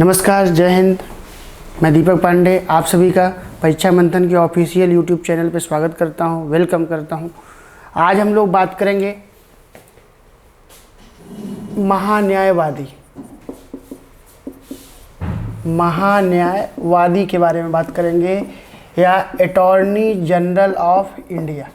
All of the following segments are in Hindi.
नमस्कार, जय हिंद। मैं दीपक पांडे आप सभी का परीक्षा मंथन के ऑफिशियल यूट्यूब चैनल पर स्वागत करता हूं, वेलकम करता हूं। आज हम लोग बात करेंगे महान्यायवादी के बारे में बात करेंगे, या अटॉर्नी जनरल ऑफ इंडिया।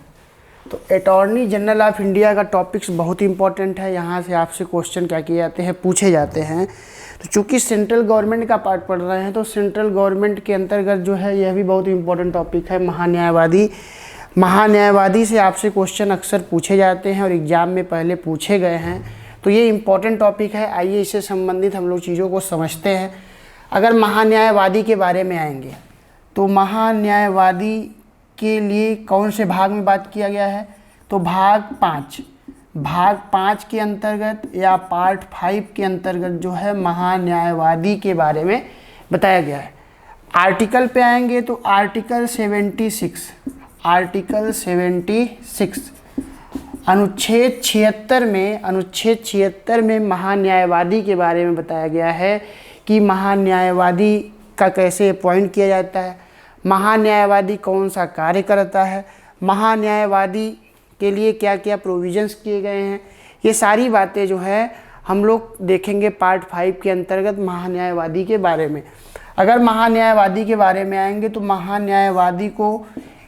तो अटॉर्नी जनरल ऑफ इंडिया का टॉपिक्स बहुत ही इंपॉर्टेंट है। यहाँ से आपसे क्वेश्चन क्या किए जाते हैं, पूछे जाते हैं। तो चूँकि सेंट्रल गवर्नमेंट का पार्ट पढ़ रहे हैं, तो सेंट्रल गवर्नमेंट के अंतर्गत जो है यह भी बहुत इंपॉर्टेंट टॉपिक है, महान्यायवादी से आपसे क्वेश्चन अक्सर पूछे जाते हैं और एग्ज़ाम में पहले पूछे गए हैं। तो ये इंपॉर्टेंट टॉपिक है। आइए इससे संबंधित हम लोग चीज़ों को समझते हैं। अगर महान्यायवादी के बारे में आएंगे तो महान्यायवादी के लिए कौन से भाग में बात किया गया है, तो भाग 5 के अंतर्गत या पार्ट 5 के अंतर्गत जो है महान्यायवादी के बारे में बताया गया है। आर्टिकल पे आएंगे तो आर्टिकल 76 अनुच्छेद 76 में महान्यायवादी के बारे में बताया गया है कि महान्यायवादी का कैसे अपॉइंट किया जाता है, महान्यायवादी कौन सा कार्य करता है, महान्यायवादी के लिए क्या क्या प्रोविजंस किए गए हैं। ये सारी बातें जो है हम लोग देखेंगे पार्ट 5 के अंतर्गत महान्यायवादी के बारे में। अगर महान्यायवादी के बारे में आएंगे तो महान्यायवादी को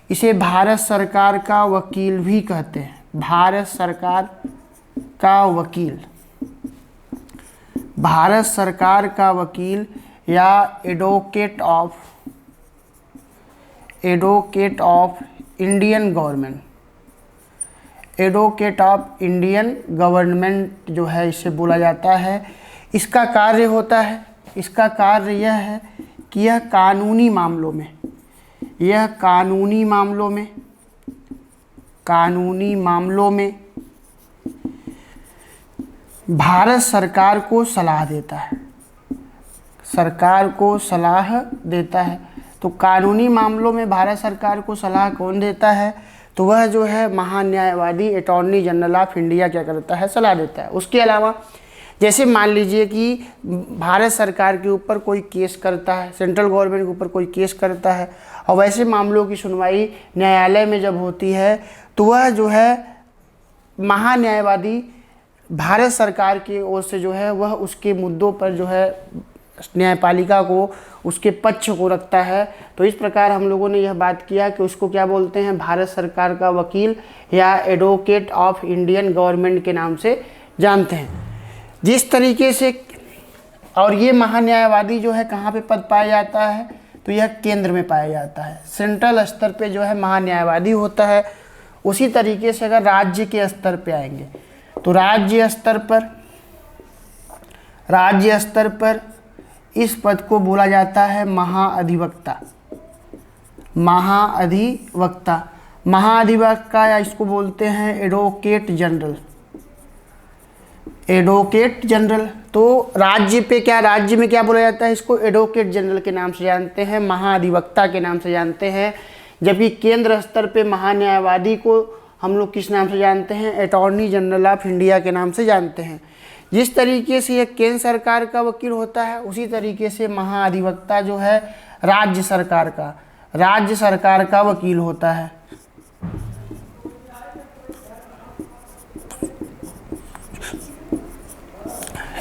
इसे भारत सरकार का वकील भी कहते हैं। भारत सरकार का वकील या एडवोकेट ऑफ इंडियन गवर्नमेंट जो है इसे बोला जाता है। इसका कार्य यह है कि यह कानूनी मामलों में भारत सरकार को सलाह देता है। तो कानूनी मामलों में भारत सरकार को सलाह कौन देता है, तो वह जो है महान्यायवादी अटॉर्नी जनरल ऑफ इंडिया क्या करता है, सलाह देता है। उसके अलावा जैसे मान लीजिए कि भारत सरकार के ऊपर कोई केस करता है, सेंट्रल गवर्नमेंट के ऊपर कोई केस करता है, और वैसे मामलों की सुनवाई न्यायालय में जब होती है तो वह जो है महान्यायवादी भारत सरकार की ओर से जो है वह उसके मुद्दों पर जो है न्यायपालिका को उसके पक्ष को रखता है। तो इस प्रकार हम लोगों ने यह बात किया कि उसको क्या बोलते हैं, भारत सरकार का वकील या एडवोकेट ऑफ इंडियन गवर्नमेंट के नाम से जानते हैं। जिस तरीके से, और ये महान्यायवादी जो है कहाँ पे पद पाया जाता है, तो यह केंद्र में पाया जाता है। सेंट्रल स्तर पे जो है महान्यायवादी होता है। उसी तरीके से अगर राज्य के स्तर पे आएंगे तो राज्य स्तर पर इस पद को बोला जाता है महाधिवक्ता, या इसको बोलते हैं एडवोकेट जनरल। तो राज्य में क्या बोला जाता है, इसको एडवोकेट जनरल के नाम से जानते हैं, महाधिवक्ता के नाम से जानते हैं। जबकि केंद्र स्तर पे महान्यायवादी को हम लोग किस नाम से जानते हैं, अटॉर्नी जनरल ऑफ इंडिया के नाम से जानते हैं। जिस तरीके से यह केंद्र सरकार का वकील होता है, उसी तरीके से महाधिवक्ता जो है राज्य सरकार का वकील होता है।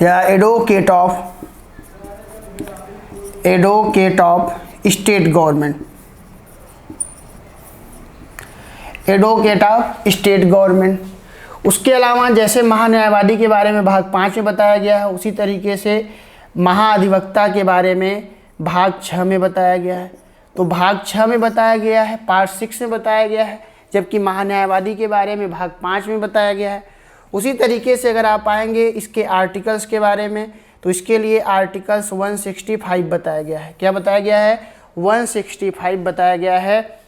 या एडवोकेट ऑफ स्टेट गवर्नमेंट। उसके अलावा जैसे महान्यायवादी के बारे में भाग 5 में बताया गया है, उसी तरीके से महाधिवक्ता के बारे में भाग 6 में बताया गया है। तो भाग 6 में बताया गया है, पार्ट 6 में बताया गया है, जबकि महान्यायवादी के बारे में भाग 5 में बताया गया है। उसी तरीके से अगर आप आएंगे इसके आर्टिकल्स के बारे में, तो इसके लिए आर्टिकल्स 165 बताया गया है। क्या बताया गया है, 165 बताया गया है।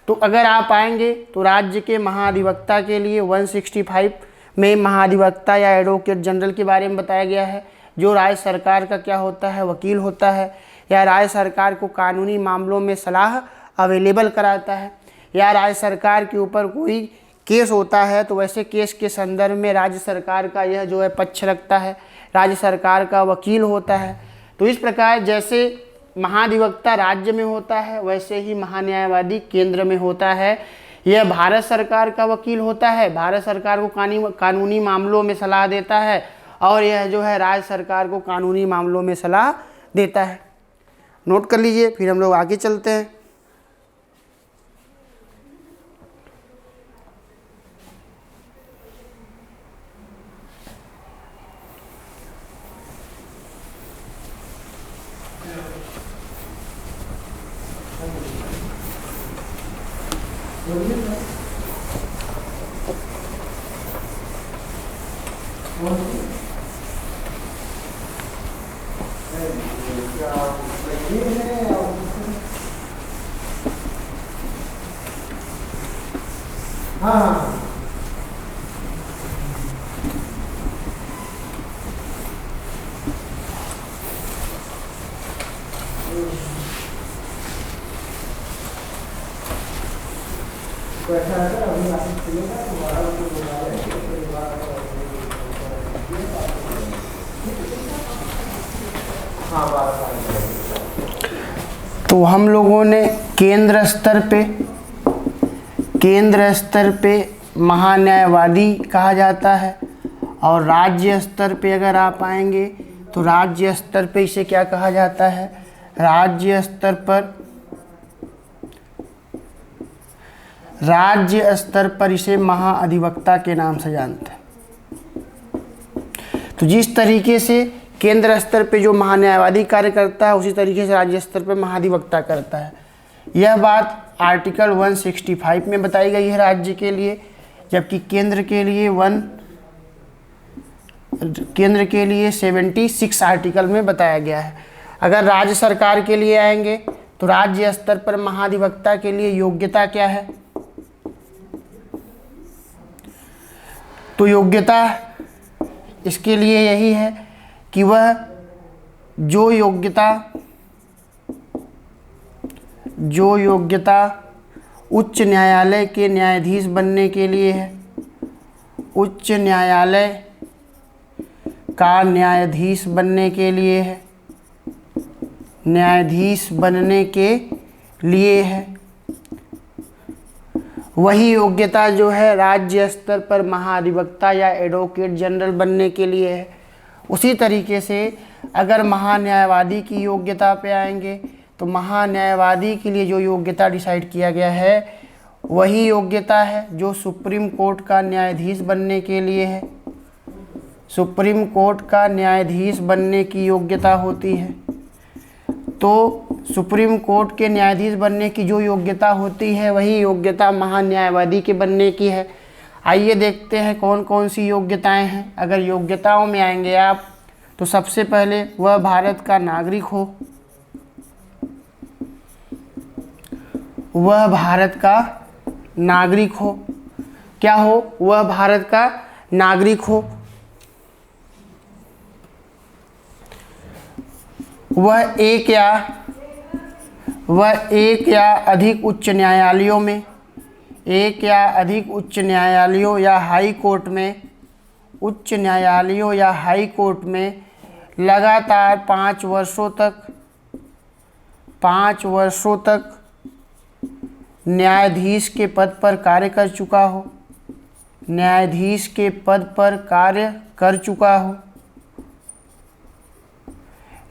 तो अगर आप आएंगे तो राज्य के महाधिवक्ता के लिए 165 में महाधिवक्ता या एडवोकेट जनरल के बारे में बताया गया है, जो राज्य सरकार का क्या होता है, वकील होता है, या राज्य सरकार को कानूनी मामलों में सलाह अवेलेबल कराता है, या राज्य सरकार के ऊपर कोई केस होता है तो वैसे केस के संदर्भ में राज्य सरकार का यह जो है पक्ष रखता है, राज्य सरकार का वकील होता है। तो इस प्रकार जैसे महाधिवक्ता राज्य में होता है वैसे ही महान्यायवादी केंद्र में होता है। यह भारत सरकार का वकील होता है, भारत सरकार को कानूनी मामलों में सलाह देता है, और यह जो है राज्य सरकार को कानूनी मामलों में सलाह देता है। नोट कर लीजिए, फिर हम लोग आगे चलते हैं। हाँ तो हम लोगों ने केंद्र स्तर पे महान्यायवादी कहा जाता है, और राज्य स्तर पे अगर आप आएंगे तो राज्य स्तर पे इसे क्या कहा जाता है, राज्य स्तर पर इसे महाअधिवक्ता के नाम से जानते हैं। तो जिस तरीके से केंद्र स्तर पे जो महान्यायवादी कार्य करता है उसी तरीके से राज्य स्तर पर महाधिवक्ता करता है। यह बात आर्टिकल 165 में बताई गई है राज्य के लिए, जबकि केंद्र के लिए 76 आर्टिकल में बताया गया है। अगर राज्य सरकार के लिए आएंगे तो राज्य स्तर पर महाधिवक्ता के लिए योग्यता क्या है, तो योग्यता इसके लिए यही है कि वह जो योग्यता उच्च न्यायालय के न्यायाधीश बनने के लिए है, उच्च न्यायालय का न्यायाधीश बनने के लिए है, न्यायाधीश बनने के लिए है, वही योग्यता जो है राज्य स्तर पर महाधिवक्ता या एडवोकेट जनरल बनने के लिए है। उसी तरीके से अगर महान्यायवादी की योग्यता पे आएंगे तो महान्यायवादी के लिए जो योग्यता डिसाइड किया गया है वही योग्यता है जो सुप्रीम कोर्ट का न्यायाधीश बनने के लिए है। सुप्रीम कोर्ट का न्यायाधीश बनने की योग्यता होती है। तो सुप्रीम कोर्ट के न्यायाधीश बनने की जो योग्यता होती है वही योग्यता महान्यायवादी के बनने की है। आइए देखते हैं कौन कौन सी योग्यताएं हैं। अगर योग्यताओं में आएंगे आप तो सबसे पहले वह भारत का नागरिक हो, वह भारत का नागरिक हो, क्या हो, वह भारत का नागरिक हो, वह एक या अधिक उच्च न्यायालयों में, एक या अधिक उच्च न्यायालयों या हाई कोर्ट में, उच्च न्यायालयों या हाई कोर्ट में लगातार 5 वर्षों तक न्यायाधीश के पद पर कार्य कर चुका हो, न्यायाधीश के पद पर कार्य कर चुका हो,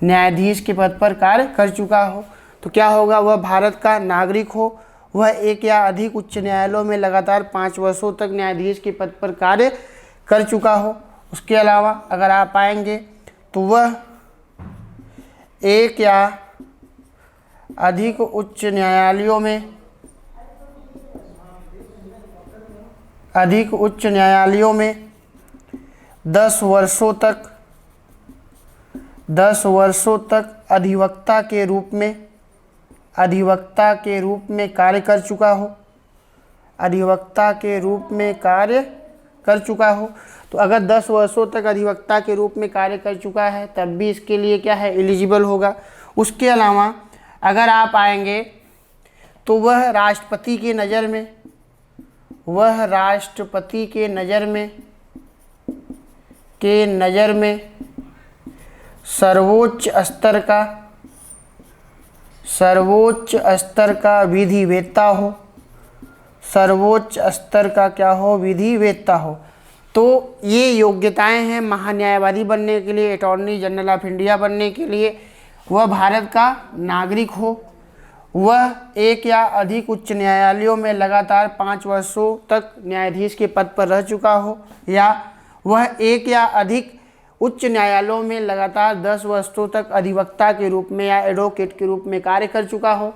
न्यायाधीश के पद पर कार्य कर चुका हो। तो क्या होगा, वह भारत का नागरिक हो, वह एक या अधिक उच्च न्यायालयों में लगातार 5 वर्षों तक न्यायाधीश के पद पर कार्य कर चुका हो। उसके अलावा अगर आप आएंगे तो वह एक या अधिक उच्च न्यायालयों में 10 वर्षों तक अधिवक्ता के रूप में कार्य कर चुका हो, अधिवक्ता के रूप में कार्य कर चुका हो। तो अगर 10 वर्षों तक अधिवक्ता के रूप में कार्य कर चुका है तब भी इसके लिए क्या है, एलिजिबल होगा। उसके अलावा अगर आप आएंगे तो वह राष्ट्रपति की नज़र में सर्वोच्च स्तर का विधि वेत्ता हो, सर्वोच्च स्तर का क्या हो, विधि वेत्ता हो। तो ये योग्यताएं हैं महान्यायवादी बनने के लिए, अटॉर्नी जनरल ऑफ इंडिया बनने के लिए। वह भारत का नागरिक हो, वह एक या अधिक उच्च न्यायालयों में लगातार 5 वर्षों तक न्यायाधीश के पद पर रह चुका हो, या वह एक या अधिक उच्च न्यायालयों में लगातार 10 वर्षों तक अधिवक्ता के रूप में या एडवोकेट के रूप में कार्य कर चुका हो।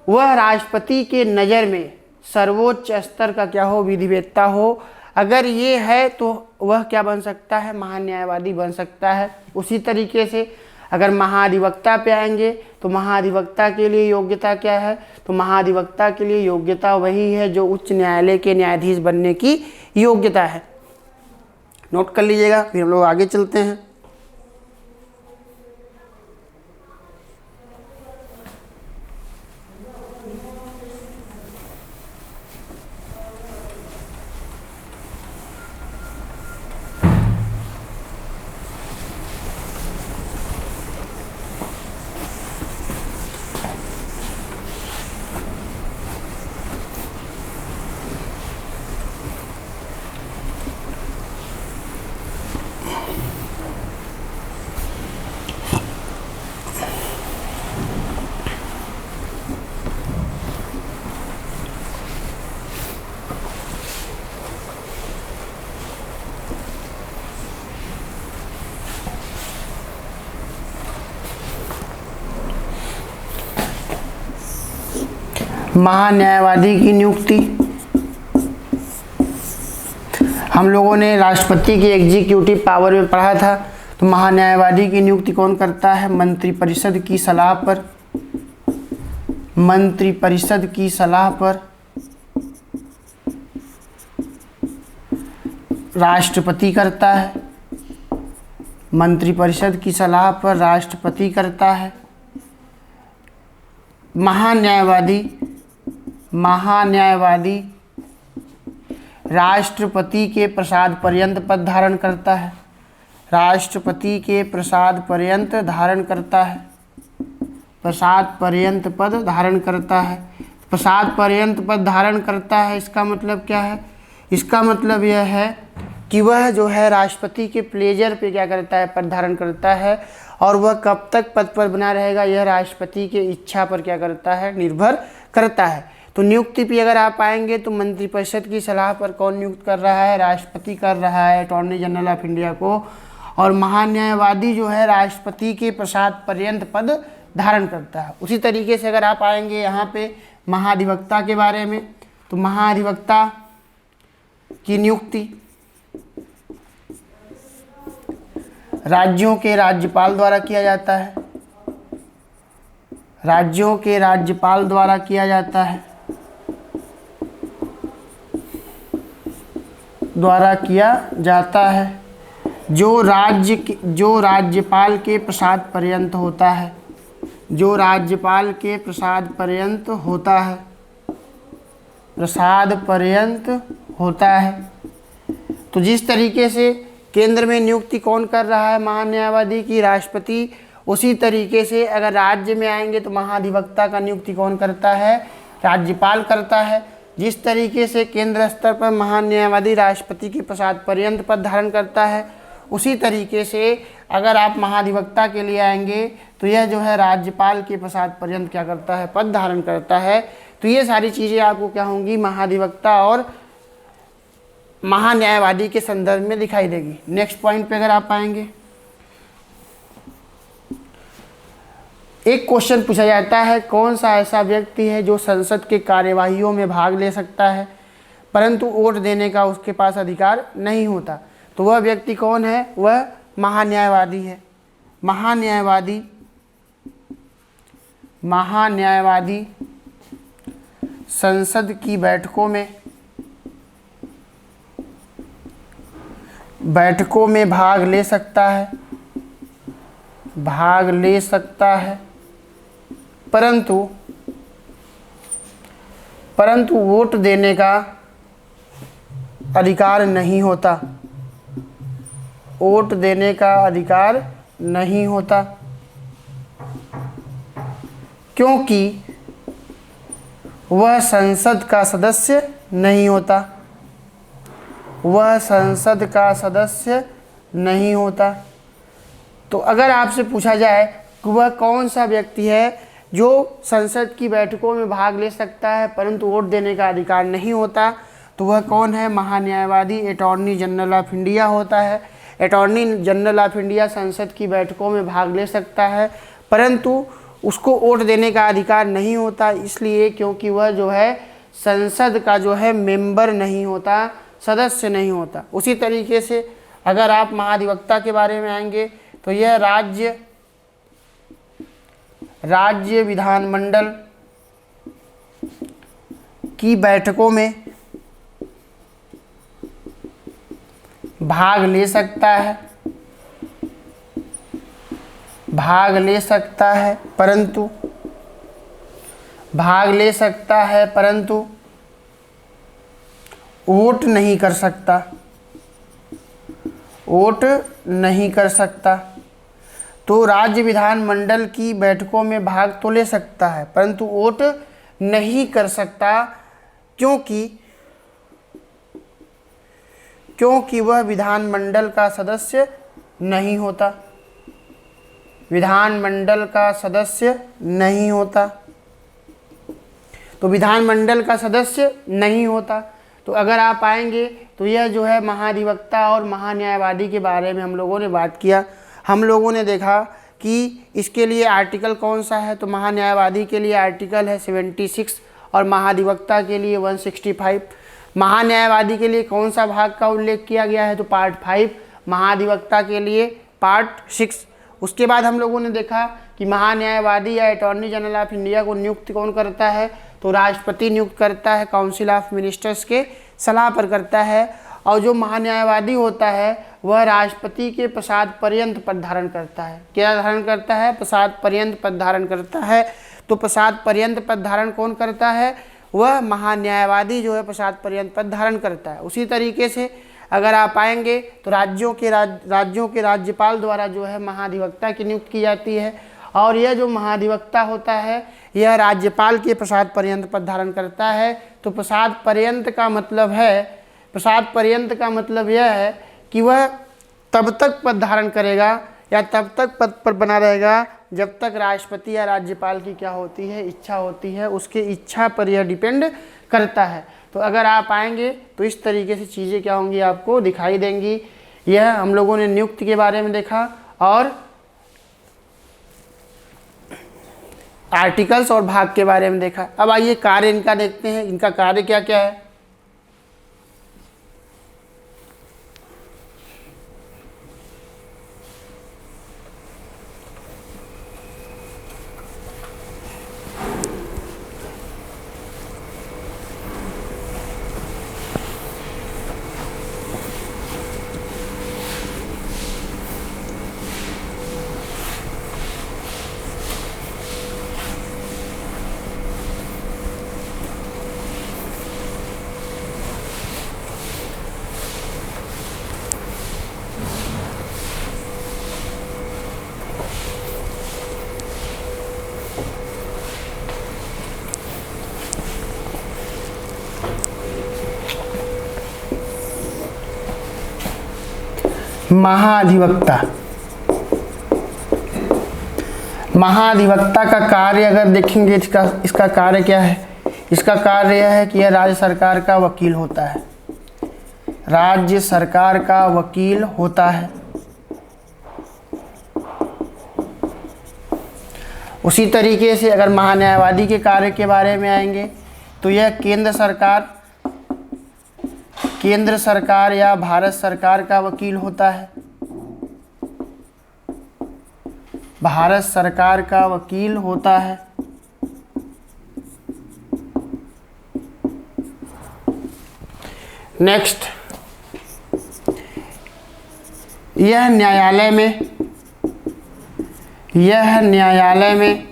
वह राष्ट्रपति के नज़र में सर्वोच्च स्तर का क्या हो, विधिवेत्ता हो। अगर ये है तो वह क्या बन सकता है, महान्यायवादी बन सकता है। उसी तरीके से अगर महाधिवक्ता पे आएंगे तो महाधिवक्ता के लिए योग्यता क्या है, तो महाधिवक्ता के लिए योग्यता वही है जो उच्च न्यायालय के न्यायाधीश बनने की योग्यता है। नोट कर लीजिएगा, फिर हम लोग आगे चलते हैं। महान्यायवादी की नियुक्ति, हम लोगों ने राष्ट्रपति की एग्जीक्यूटिव पावर में पढ़ा था। तो महान्यायवादी की नियुक्ति कौन करता है, मंत्रिपरिषद की सलाह पर, मंत्रिपरिषद की सलाह पर राष्ट्रपति करता है, मंत्रिपरिषद की सलाह पर राष्ट्रपति करता है। महान्यायवादी राष्ट्रपति के प्रसाद पर्यंत पद धारण करता है, राष्ट्रपति के प्रसाद पर्यंत धारण करता है, प्रसाद पर्यंत पद धारण करता है। प्रसाद पर्यंत पद धारण करता है, इसका मतलब क्या है, इसका मतलब यह है कि वह जो है राष्ट्रपति के प्लेजर पे क्या करता है, पद धारण करता है। और वह कब तक पद पर बना रहेगा, यह राष्ट्रपति के इच्छा पर क्या करता है, निर्भर करता है। तो नियुक्ति पे अगर आप आएंगे तो मंत्रिपरिषद की सलाह पर कौन नियुक्त कर रहा है, राष्ट्रपति कर रहा है, अटॉर्नी जनरल ऑफ इंडिया को। और महान्यायवादी जो है राष्ट्रपति के प्रसाद पर्यंत पद धारण करता है। उसी तरीके से अगर आप आएंगे यहाँ पे महाधिवक्ता के बारे में, तो महाधिवक्ता की नियुक्ति राज्यों के राज्यपाल द्वारा किया जाता है, राज्यों के राज्यपाल द्वारा किया जाता है, द्वारा किया जाता है, जो राज्यपाल के प्रसाद पर्यंत होता है, जो राज्यपाल के प्रसाद पर्यंत होता है, प्रसाद पर्यंत होता है। तो जिस तरीके से केंद्र में नियुक्ति कौन कर रहा है, महान्यायवादी की, राष्ट्रपति। उसी तरीके से अगर राज्य में आएंगे तो महाधिवक्ता का नियुक्ति कौन करता है, राज्यपाल करता है। जिस तरीके से केंद्र स्तर पर महान्यायवादी राष्ट्रपति के प्रसाद पर्यंत पद धारण करता है, उसी तरीके से अगर आप महाधिवक्ता के लिए आएंगे तो यह जो है राज्यपाल के प्रसाद पर्यंत क्या करता है, पद धारण करता है। तो ये सारी चीज़ें आपको क्या होंगी, महाधिवक्ता और महान्यायवादी के संदर्भ में दिखाई देगी। नेक्स्ट पॉइंट पे अगर आप आएंगे, एक क्वेश्चन पूछा जाता है, कौन सा ऐसा व्यक्ति है जो संसद के कार्यवाहियों में भाग ले सकता है परंतु वोट देने का उसके पास अधिकार नहीं होता। तो वह व्यक्ति कौन है, वह महान्यायवादी है। महान्यायवादी संसद की बैठकों में भाग ले सकता है, परंतु वोट देने का अधिकार नहीं होता, वोट देने का अधिकार नहीं होता, क्योंकि वह संसद का सदस्य नहीं होता। वह संसद का सदस्य नहीं होता। तो अगर आपसे पूछा जाए कि वह कौन सा व्यक्ति है जो संसद की बैठकों में भाग ले सकता है परंतु वोट देने का अधिकार नहीं होता, तो वह कौन है? महान्यायवादी अटॉर्नी जनरल ऑफ इंडिया होता है। अटॉर्नी जनरल ऑफ इंडिया संसद की बैठकों में भाग ले सकता है परंतु उसको वोट देने का अधिकार नहीं होता, इसलिए क्योंकि वह जो है संसद का जो है मेंबर नहीं होता, सदस्य नहीं होता। उसी तरीके से अगर आप महाधिवक्ता के बारे में आएंगे तो यह राज्य विधानमंडल की बैठकों में भाग ले सकता है, परंतु वोट नहीं कर सकता। तो राज्य विधानमंडल की बैठकों में भाग तो ले सकता है परंतु वोट नहीं कर सकता, क्योंकि वह विधानमंडल का सदस्य नहीं होता। तो विधानमंडल का सदस्य नहीं होता। तो अगर आप आएंगे तो यह जो है महाधिवक्ता और महान्यायवादी के बारे में हम लोगों ने बात किया। हम लोगों ने देखा कि इसके लिए आर्टिकल कौन सा है, तो महान्यायवादी के लिए आर्टिकल है 76 और महाधिवक्ता के लिए 165। महान्यायवादी के लिए कौन सा भाग का उल्लेख किया गया है, तो पार्ट 5, महाधिवक्ता के लिए पार्ट 6। उसके बाद हम लोगों ने देखा कि महान्यायवादी या अटॉर्नी जनरल ऑफ इंडिया को नियुक्त कौन करता है, तो राष्ट्रपति नियुक्त करता है, काउंसिल ऑफ मिनिस्टर्स के सलाह पर करता है। और जो महान्यायवादी होता है वह राष्ट्रपति के प्रसाद पर्यंत पद धारण करता है। क्या धारण करता है? प्रसाद पर्यंत पद धारण करता है। तो प्रसाद पर्यंत पद धारण कौन करता है? वह महान्यायवादी जो है प्रसाद पर्यंत पद धारण करता है। उसी तरीके से अगर आप आएंगे तो राज्यों के राज्यपाल द्वारा जो है महाधिवक्ता की नियुक्ति की जाती है और यह जो महाधिवक्ता होता है यह राज्यपाल के प्रसाद पर्यंत पद धारण करता है। तो प्रसाद पर्यंत का मतलब यह है कि वह तब तक पद धारण करेगा या तब तक पद पर बना रहेगा जब तक राष्ट्रपति या राज्यपाल की क्या होती है? इच्छा होती है। उसके इच्छा पर यह डिपेंड करता है। तो अगर आप आएंगे तो इस तरीके से चीज़ें क्या होंगी आपको दिखाई देंगी। यह हम लोगों ने नियुक्ति के बारे में देखा और आर्टिकल्स और भाग के बारे में देखा। अब आइए कार्य इनका देखते हैं, इनका कार्य क्या क्या है। महाधिवक्ता का कार्य अगर देखेंगे इसका कार्य क्या है? इसका कार्य यह है कि यह राज्य सरकार का वकील होता है। राज्य सरकार का वकील होता है। उसी तरीके से अगर महान्यायवादी के कार्य के बारे में आएंगे तो यह केंद्र सरकार या भारत सरकार का वकील होता है। भारत सरकार का वकील होता है। नेक्स्ट, यह न्यायालय में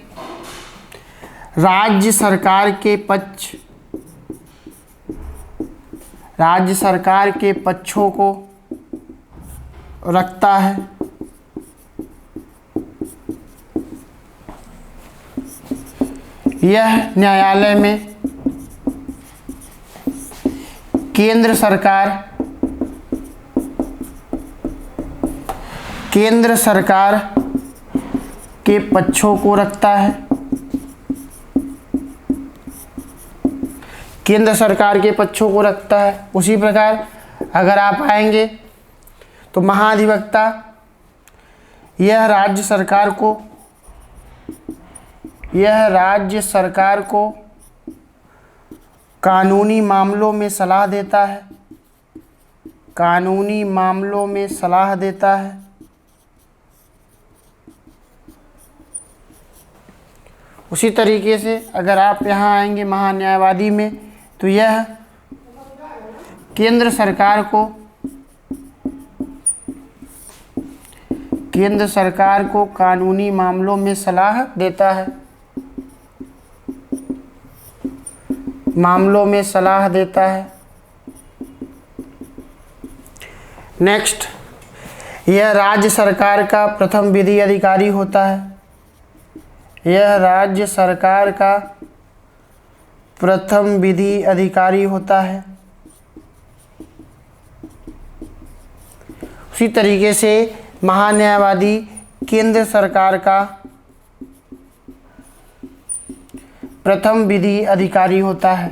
राज्य सरकार के पक्षों को रखता है। यह न्यायालय में केंद्र सरकार के पक्षों को रखता है। केंद्र सरकार के पक्षों को रखता है। उसी प्रकार अगर आप आएंगे तो महाधिवक्ता यह राज्य सरकार को कानूनी मामलों में सलाह देता है। कानूनी मामलों में सलाह देता है। उसी तरीके से अगर आप यहाँ आएंगे महान्यायवादी में तो यह केंद्र सरकार को कानूनी मामलों में सलाह देता है। नेक्स्ट, यह राज्य सरकार का प्रथम विधि अधिकारी होता है। यह राज्य सरकार का प्रथम विधि अधिकारी होता है। उसी तरीके से महान्यायवादी केंद्र सरकार का प्रथम विधि अधिकारी होता है।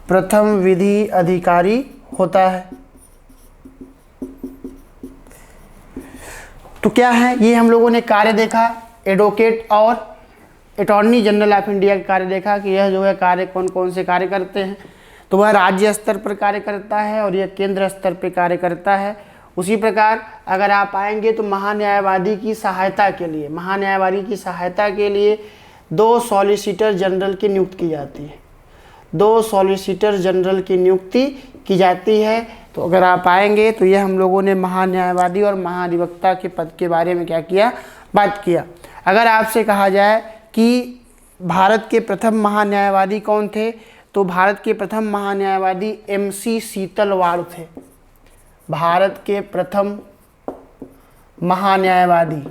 प्रथम विधि अधिकारी होता है। तो क्या है, ये हम लोगों ने कार्य देखा, एडवोकेट और अटॉर्नी जनरल ऑफ इंडिया का कार्य देखा कि यह जो है कार्य कौन कौन से कार्य करते हैं। तो वह राज्य स्तर पर कार्य करता है और यह केंद्र स्तर पर कार्य करता है। उसी प्रकार अगर आप आएंगे तो महान्यायवादी की सहायता के लिए 2 सॉलिसिटर जनरल की नियुक्ति की जाती है। 2 सॉलिसिटर जनरल की नियुक्ति की जाती है। तो अगर आप आएंगे तो यह हम लोगों ने महान्यायवादी और महाधिवक्ता के पद के बारे में क्या किया, बात किया। अगर आपसे कहा जाए कि भारत के प्रथम महान्यायवादी कौन थे, तो भारत के प्रथम महान्यायवादी MC सीतलवाड़ थे। भारत के प्रथम महान्यायवादी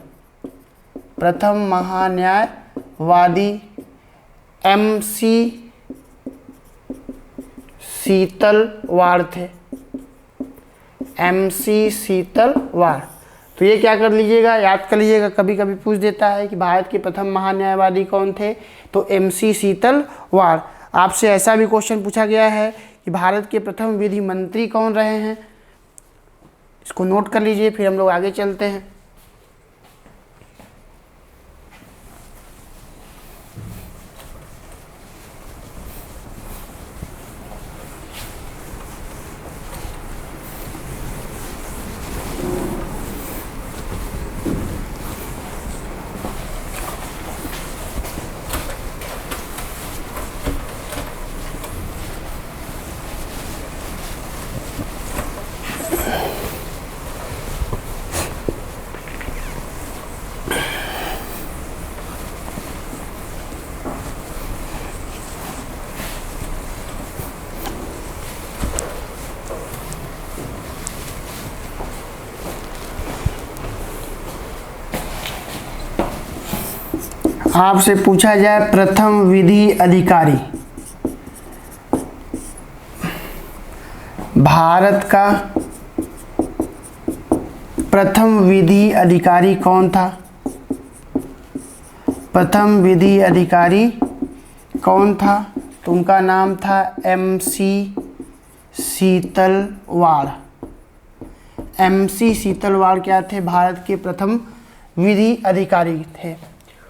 MC सीतलवाड़ थे। MC सीतलवाड़। तो ये क्या कर लीजिएगा, याद कर लीजिएगा, कभी कभी पूछ देता है कि भारत के प्रथम महान्यायवादी कौन थे, तो MC सीतलवाड़। आपसे ऐसा भी क्वेश्चन पूछा गया है कि भारत के प्रथम विधि मंत्री कौन रहे हैं, इसको नोट कर लीजिए, फिर हम लोग आगे चलते हैं। आपसे पूछा जाए प्रथम विधि अधिकारी, भारत का प्रथम विधि अधिकारी कौन था, प्रथम विधि अधिकारी कौन था, तो उनका नाम था MC सीतलवाड़। MC सीतलवाड़ क्या थे, भारत के प्रथम विधि अधिकारी थे।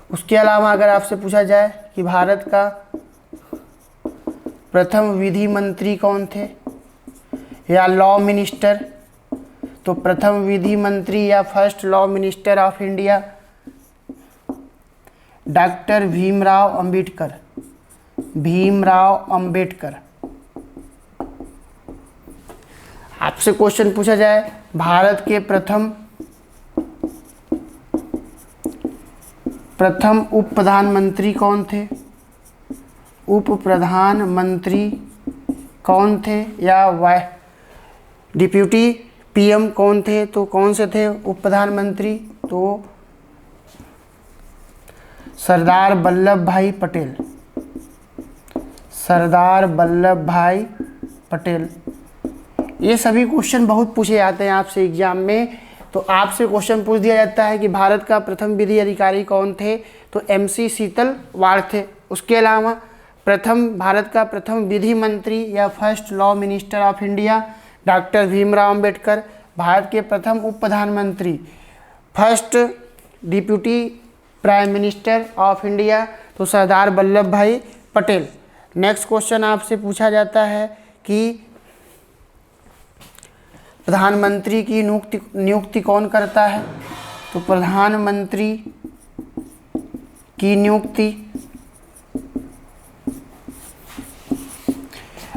उसके अलावा अगर आपसे पूछा जाए कि भारत का प्रथम विधि मंत्री कौन थे या लॉ मिनिस्टर, तो प्रथम विधि मंत्री या first law minister of India doctor Bhimrao Ambedkar. आपसे क्वेश्चन पूछा जाए भारत के प्रथम उप प्रधानमंत्री कौन थे, उप प्रधानमंत्री कौन थे या डिप्यूटी PM कौन थे, तो कौन से थे उप प्रधानमंत्री, तो सरदार वल्लभ भाई पटेल। सरदार वल्लभ भाई पटेल। ये सभी क्वेश्चन बहुत पूछे जाते हैं आपसे एग्जाम में। तो आपसे क्वेश्चन पूछ दिया जाता है कि भारत का प्रथम विधि अधिकारी कौन थे, तो MC सीतलवाड़ थे। उसके अलावा भारत का प्रथम विधि मंत्री या first law minister of India doctor Bhimrao Ambedkar. Bharat के प्रथम उप प्रधानमंत्री first deputy prime minister of India तो सरदार वल्लभ भाई पटेल। नेक्स्ट क्वेश्चन आपसे पूछा जाता है कि प्रधानमंत्री की नियुक्ति कौन करता है, तो प्रधानमंत्री की नियुक्ति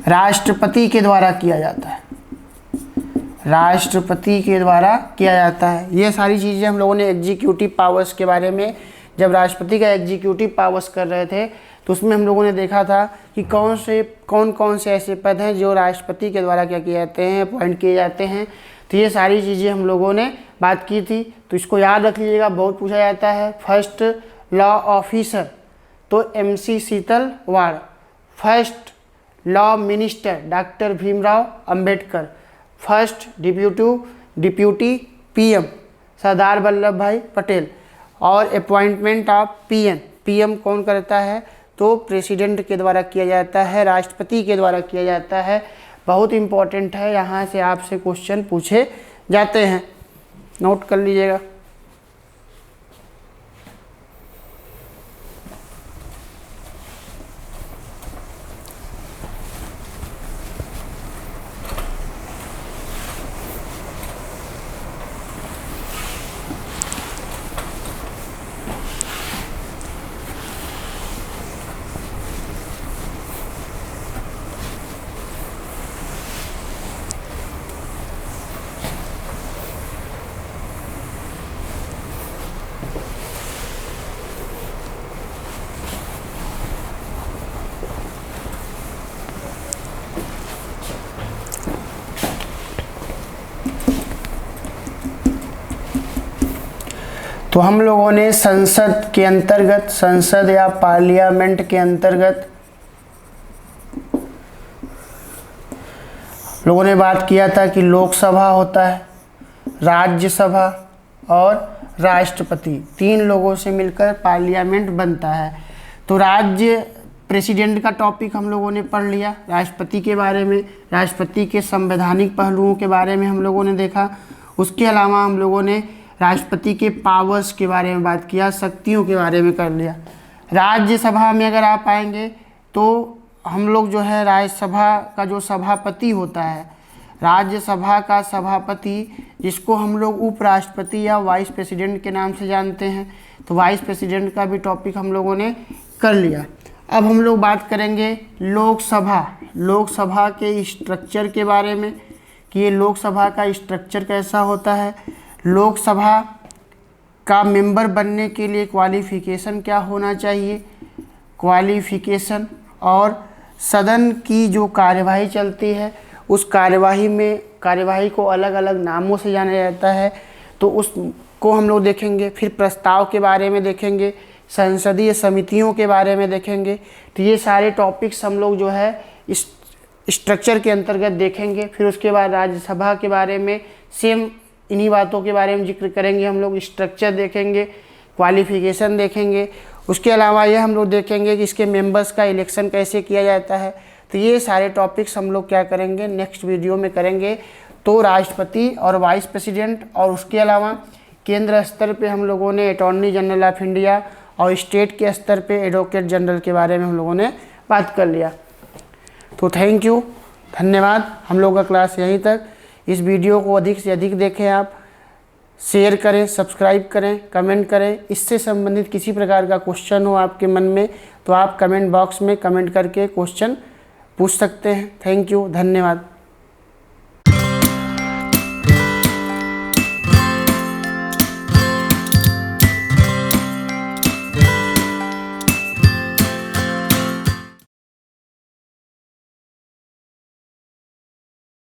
राष्ट्रपति के द्वारा किया जाता है। राष्ट्रपति के द्वारा किया जाता है। ये सारी चीज़ें हम लोगों ने एग्जीक्यूटिव पावर्स के बारे में, जब राष्ट्रपति का एग्जीक्यूटिव पावर्स कर रहे थे तो उसमें हम लोगों ने देखा था कि कौन कौन से ऐसे पद हैं जो राष्ट्रपति के द्वारा क्या किए जाते हैं, अपॉइंट किए जाते हैं। तो ये सारी चीज़ें हम लोगों ने बात की थी, तो इसको याद रख लीजिएगा, बहुत पूछा जाता है। फर्स्ट लॉ ऑफिसर तो MC Setalvad. First law minister doctor Bhimrao Ambedkar. First deputy PM Sardar Vallabh भाई पटेल। और अपॉइंटमेंट ऑफ PM कौन करता है, तो प्रेसिडेंट के द्वारा किया जाता है, राष्ट्रपति के द्वारा किया जाता है। बहुत इंपॉर्टेंट है, यहाँ से आपसे क्वेश्चन पूछे जाते हैं, नोट कर लीजिएगा। तो हम लोगों ने संसद के अंतर्गत, संसद या पार्लियामेंट के अंतर्गत लोगों ने बात किया था कि लोकसभा होता है, राज्यसभा और राष्ट्रपति, 3 लोगों से मिलकर पार्लियामेंट बनता है। तो राज्य प्रेसिडेंट का टॉपिक हम लोगों ने पढ़ लिया, राष्ट्रपति के बारे में, राष्ट्रपति के संवैधानिक पहलुओं के बारे में हम लोगों ने देखा। उसके अलावा हम लोगों ने राष्ट्रपति के पावर्स के बारे में बात किया, शक्तियों के बारे में कर लिया। राज्यसभा में अगर आप आएंगे तो हम लोग जो है राज्यसभा का जो सभापति होता है, राज्यसभा का सभापति, जिसको हम लोग उपराष्ट्रपति या वाइस प्रेसिडेंट के नाम से जानते हैं, तो वाइस प्रेसिडेंट का भी टॉपिक हम लोगों ने कर लिया। अब हम लोग बात करेंगे लोकसभा के स्ट्रक्चर के बारे में कि ये लोकसभा का स्ट्रक्चर कैसा होता है। लोकसभा का मेंबर बनने के लिए क्वालिफ़िकेशन क्या होना चाहिए, क्वालिफ़िकेशन, और सदन की जो कार्यवाही चलती है उस कार्यवाही को अलग अलग नामों से जाना जाता है, तो उसको हम लोग देखेंगे। फिर प्रस्ताव के बारे में देखेंगे, संसदीय समितियों के बारे में देखेंगे। तो ये सारे टॉपिक्स हम लोग जो है इस स्ट्रक्चर के अंतर्गत देखेंगे। फिर उसके बाद राज्यसभा के बारे में सेम इन्हीं बातों के बारे में जिक्र करेंगे। हम लोग स्ट्रक्चर देखेंगे, क्वालिफ़िकेशन देखेंगे। उसके अलावा ये हम लोग देखेंगे कि इसके मेंबर्स का इलेक्शन कैसे किया जाता है। तो ये सारे टॉपिक्स हम लोग क्या करेंगे, नेक्स्ट वीडियो में करेंगे। तो राष्ट्रपति और वाइस प्रेसिडेंट, और उसके अलावा केंद्र स्तर पे हम लोगों ने अटॉर्नी जनरल ऑफ इंडिया और स्टेट के स्तर पे एडवोकेट जनरल के बारे में हम लोगों ने बात कर लिया। तो थैंक यू, धन्यवाद। हम लोग का क्लास यहीं तक। इस वीडियो को अधिक से अधिक देखें, आप शेयर करें, सब्सक्राइब करें, कमेंट करें। इससे संबंधित किसी प्रकार का क्वेश्चन हो आपके मन में तो आप कमेंट बॉक्स में कमेंट करके क्वेश्चन पूछ सकते हैं। थैंक यू, धन्यवाद।